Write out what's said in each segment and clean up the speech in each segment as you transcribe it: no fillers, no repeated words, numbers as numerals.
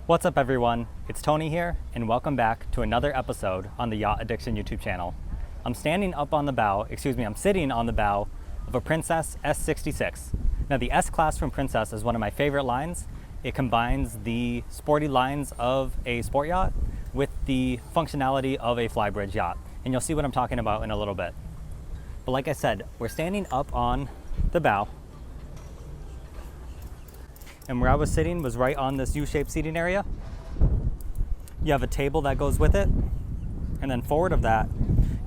What's up everyone, it's Tony here and welcome back to another episode on the Yacht Addiction YouTube channel. I'm sitting on the bow of a Princess S66. Now the S-Class from Princess is one of my favorite lines. It combines the sporty lines of a sport yacht with the functionality of a flybridge yacht. And you'll see what I'm talking about in a little bit. But like I said, we're standing up on the bow. And where I was sitting was right on this U-shaped seating area. You have a table that goes with it. And then forward of that,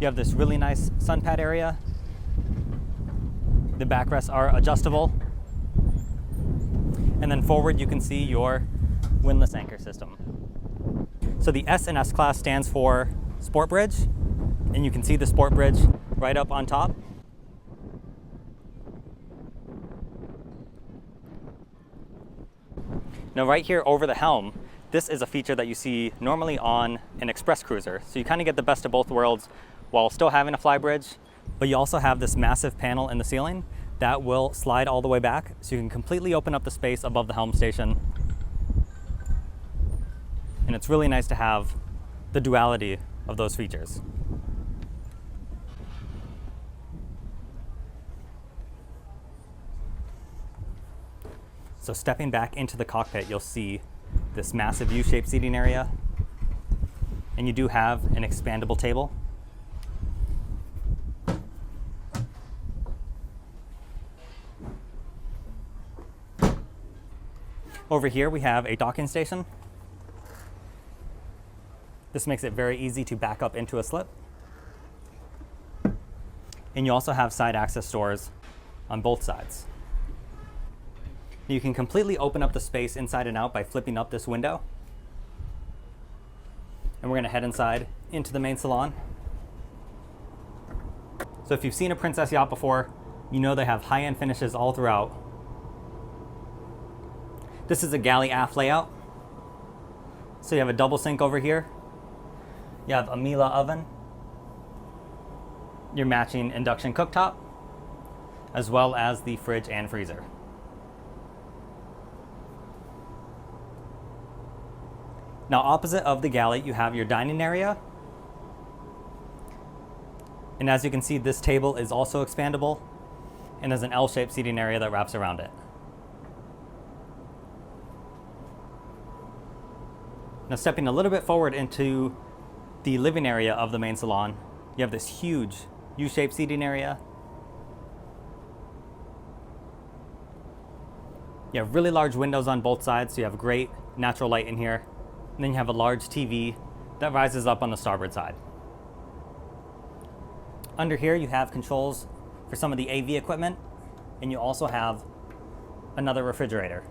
you have this really nice sun pad area. The backrests are adjustable. And then forward you can see your windlass anchor system. So the S in S-Class stands for Sport Bridge. And you can see the Sport Bridge right up on top. Now right here over the helm, this is a feature that you see normally on an express cruiser. So you kind of get the best of both worlds while still having a flybridge, but you also have this massive panel in the ceiling that will slide all the way back so you can completely open up the space above the helm station. And it's really nice to have the duality of those features. So stepping back into the cockpit, you'll see this massive U-shaped seating area. And you do have an expandable table. Over here we have a docking station. This makes it very easy to back up into a slip. And you also have side access doors on both sides. You can completely open up the space inside and out by flipping up this window. And we're going to head inside into the main salon. So if you've seen a Princess yacht before, you know they have high-end finishes all throughout. This is a galley aft layout. So you have a double sink over here. You have a Miele oven, your matching induction cooktop, as well as the fridge and freezer. Now opposite of the galley, you have your dining area. And as you can see, this table is also expandable and there's an L-shaped seating area that wraps around it. Now stepping a little bit forward into the living area of the main salon, you have this huge U-shaped seating area. You have really large windows on both sides, so you have great natural light in here. And then you have a large TV that rises up on the starboard side. Under here you have controls for some of the AV equipment, and you also have another refrigerator.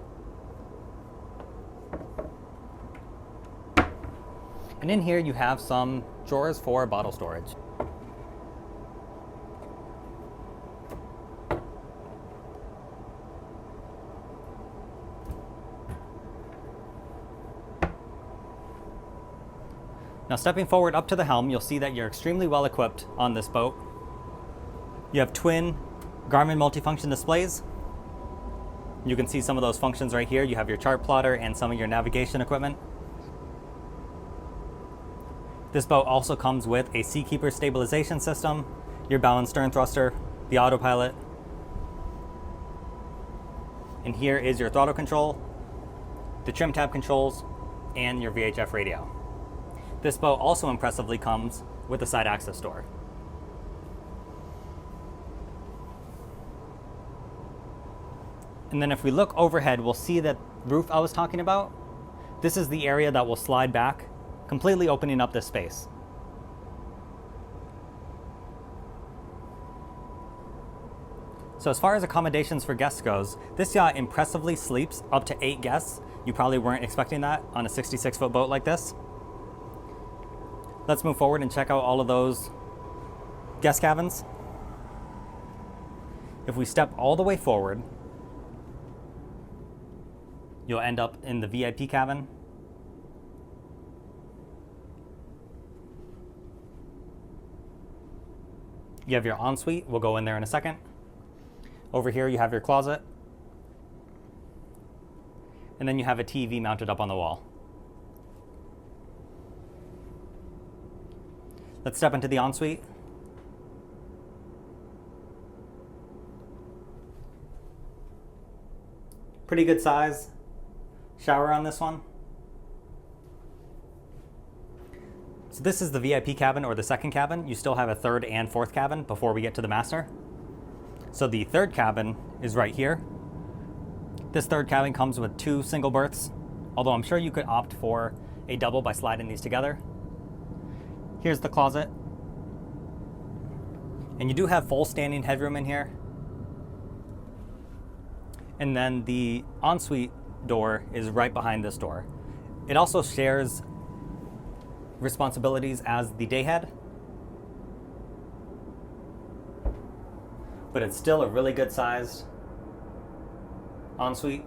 And in here you have some drawers for bottle storage. Now stepping forward up to the helm, you'll see that you're extremely well equipped on this boat. You have twin Garmin multifunction displays. You can see some of those functions right here. You have your chart plotter and some of your navigation equipment. This boat also comes with a Seakeeper stabilization system, your bow and stern thruster, the autopilot. And here is your throttle control, the trim tab controls, and your VHF radio. This boat also impressively comes with a side access door. And then if we look overhead, we'll see that roof I was talking about. This is the area that will slide back, completely opening up this space. So as far as accommodations for guests goes, this yacht impressively sleeps up to 8 guests. You probably weren't expecting that on a 66-foot boat like this. Let's move forward and check out all of those guest cabins. If we step all the way forward, you'll end up in the VIP cabin. You have your ensuite. We'll go in there in a second. Over here you have your closet. And then you have a TV mounted up on the wall. Let's step into the ensuite. Pretty good size shower on this one. So this is the VIP cabin, or the second cabin. You still have a third and fourth cabin before we get to the master. So the third cabin is right here. This third cabin comes with 2 single berths, although I'm sure you could opt for a double by sliding these together. Here's the closet. And you do have full standing headroom in here. And then the ensuite door is right behind this door. It also shares responsibilities as the day head, but it's still a really good sized ensuite.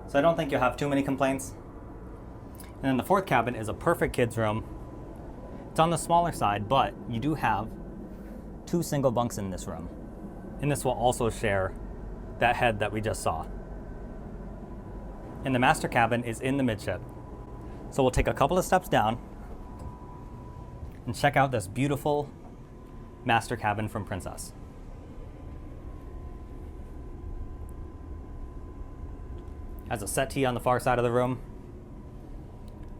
So I don't think you'll have too many complaints. And then the fourth cabin is a perfect kids room. It's on the smaller side, but you do have 2 single bunks in this room. And this will also share that head that we just saw. And the master cabin is in the midship. So we'll take a couple of steps down and check out this beautiful master cabin from Princess. Has a settee on the far side of the room,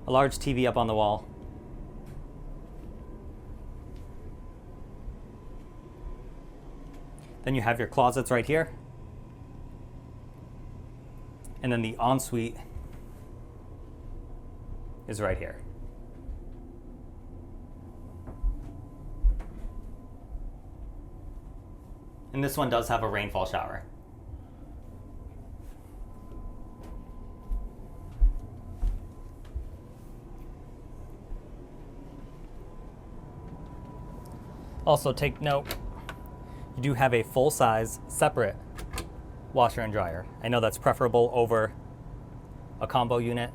a large TV up on the wall, then you have your closets right here, and then the ensuite is right here. And this one does have a rainfall shower. Also take note, you do have a full-size separate washer and dryer. I know that's preferable over a combo unit,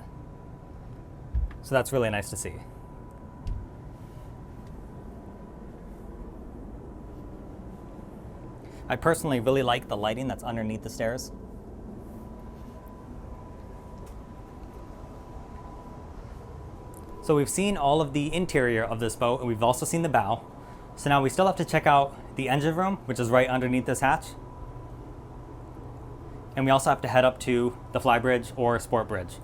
so that's really nice to see. I personally really like the lighting that's underneath the stairs. So we've seen all of the interior of this boat, and we've also seen the bow. So now we still have to check out the engine room, which is right underneath this hatch. And we also have to head up to the flybridge or sport bridge.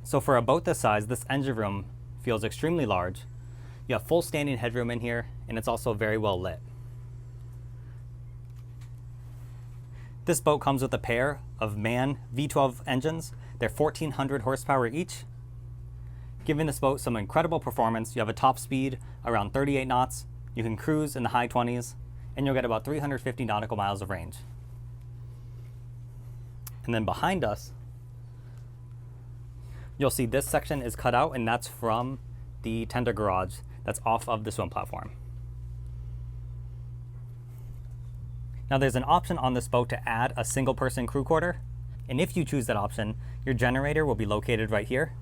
So for a boat this size, this engine room feels extremely large. You have full standing headroom in here, and it's also very well lit. This boat comes with a pair of MAN V12 engines. They're 1,400 horsepower each, giving this boat some incredible performance. You have a top speed around 38 knots. You can cruise in the high 20s, and you'll get about 350 nautical miles of range. And then behind us, you'll see this section is cut out, and that's from the tender garage that's off of the swim platform. Now there's an option on this boat to add a single person crew quarter, and if you choose that option, your generator will be located right here.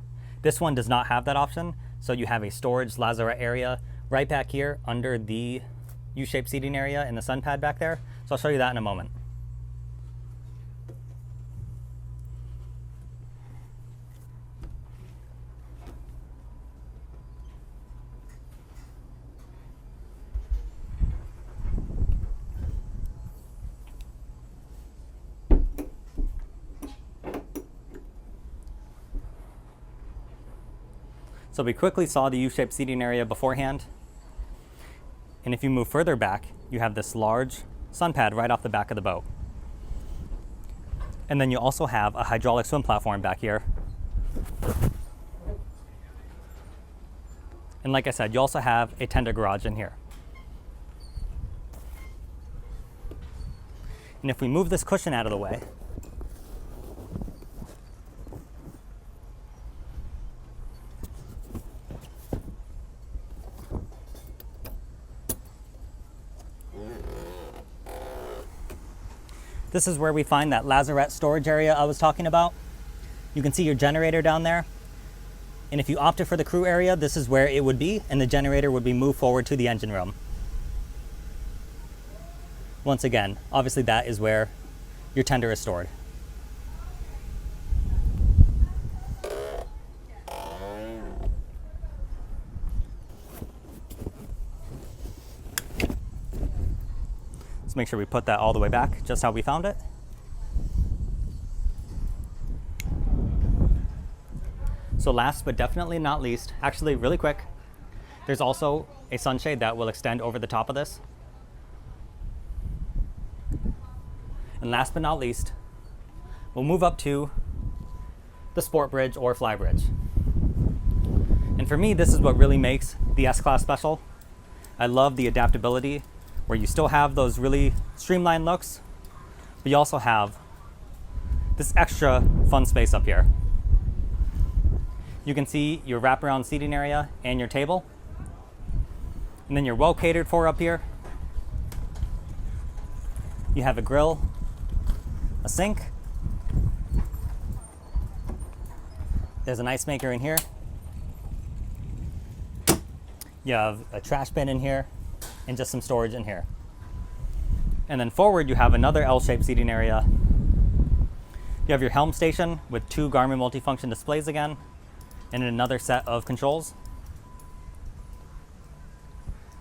This one does not have that option, so you have a storage lazarette area right back here under the U-shaped seating area in the sun pad back there. So I'll show you that in a moment. So we quickly saw the U-shaped seating area beforehand. And if you move further back, you have this large sun pad right off the back of the boat. And then you also have a hydraulic swim platform back here. And like I said, you also have a tender garage in here. And if we move this cushion out of the way, This is where we find that lazarette storage area I was talking about. You can see your generator down there. And if you opted for the crew area, this is where it would be, and the generator would be moved forward to the engine room. Once again, obviously that is where your tender is stored. Let's make sure we put that all the way back, just how we found it. So last but definitely not least, actually really quick, there's also a sunshade that will extend over the top of this. And last but not least, we'll move up to the sport bridge or flybridge. And for me, this is what really makes the S-Class special. I love the adaptability where you still have those really streamlined looks, but you also have this extra fun space up here. You can see your wraparound seating area and your table. And then you're well catered for up here. You have a grill, a sink. There's an ice maker in here. You have a trash bin in here and just some storage in here. And then forward, you have another L-shaped seating area. You have your helm station with 2 Garmin multifunction displays again, and another set of controls.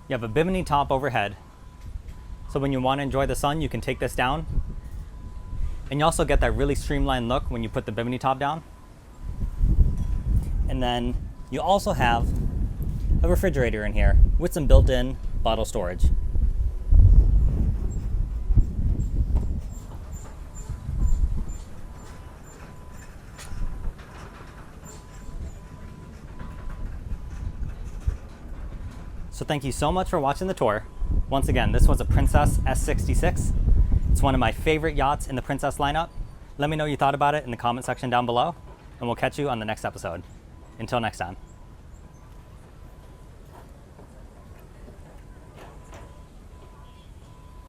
You have a bimini top overhead. So when you want to enjoy the sun, you can take this down. And you also get that really streamlined look when you put the bimini top down. And then you also have a refrigerator in here with some built-in bottle storage. So thank you so much for watching the tour. Once again, this was a Princess S66. It's one of my favorite yachts in the Princess lineup. Let me know what you thought about it in the comment section down below, and we'll catch you on the next episode. Until next time.